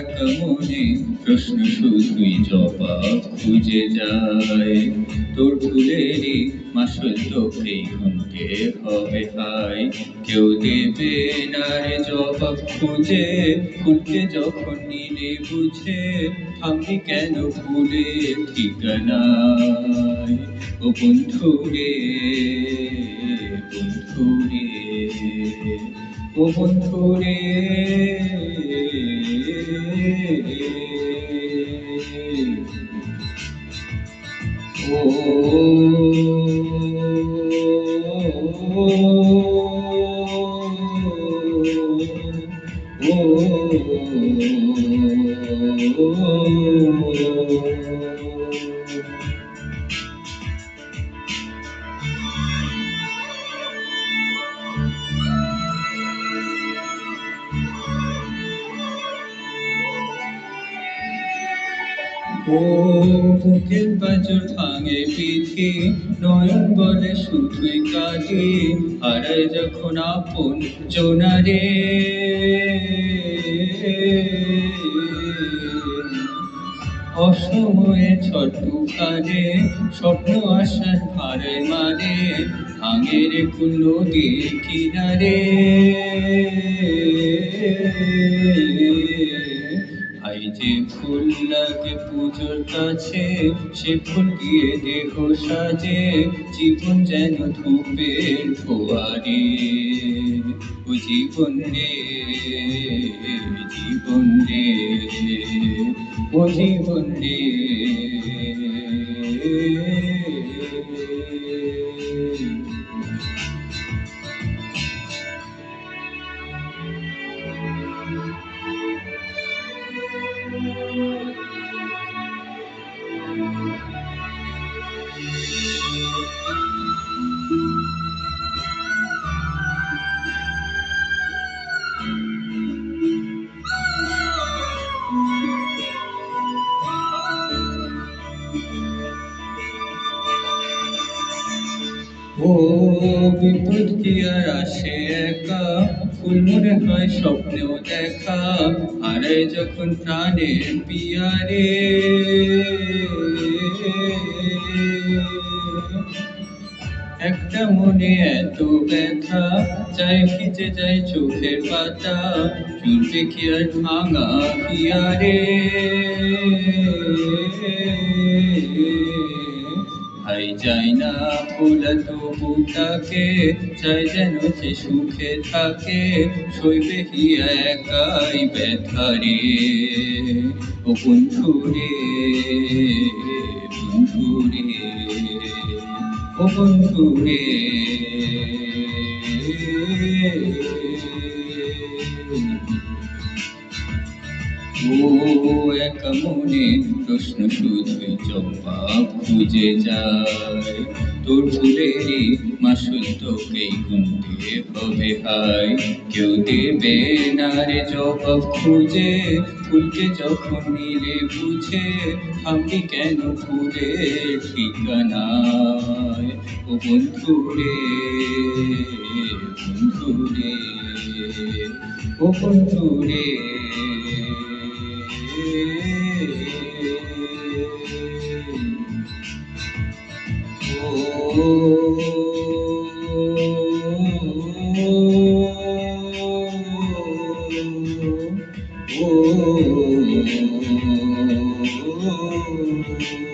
একা মনে প্রশ্ন শুধুই জবাব খুঁজে যায়, তোর ফুলেরই মাসুল তোকেই গুনতে হবে হায়। কেউ দেবে না রে জবাব খুঁজে, ফুলকে যখন নিলে বুঝে থামবি কেন ফুলের ঠিকানায়। ও বন্ধু রে, বন্ধু রে, ও বন্ধু রে, বুকের পাঁজর ভাঙে পিঠে, নয়ন বলে শুধুই কাঁদে, হারায় যখন আপন জোনারে। অসময়ে ঝড় তুফানে স্বপ্ন আশার হারে মারে, ভাঙে রে ফুল নদীর কিনারে। ভাই যে ফুল লাগে পুজোর কাছে, সে ফুল দিয়ে দেহ সাজে, জীবন যেন ধূপের ফোয়ারে। ও জীবন রে, জীবন রে, ও জীবন রে। ও বিপদ কি আর আসে একা, ফুল মনে হয় স্বপ্নেও দেখা, হারায় যখন প্রাণের পিয়ারে। একটা মনে এত ব্যথা, চাই ভিজে যায় চোখের পাতা, চলবে কি আর ভাঙা পিয়ারে। ভাই যায় না ভোলা তবু তাকে, চাই যেন যে সুখে থাকে, সইবে হিয়া একাই ব্যথা রে। ও বন্ধু রে, বন্ধু রে, ও বন্ধু রে। ও একা মনে প্রশ্ন শুধুই জবাব খুঁজে যায়, তোর ফুলেরই মাসুল তোকেই গুনতে হবে হায়। কেউ দেবে না রে জবাব খুঁজে, ফুলকে যখন নিলে বুঝে থামবি কেন ফুলের ঠিকানায়। ও বন্ধু রে, বন্ধু রে, ও বন্ধু রে। Oh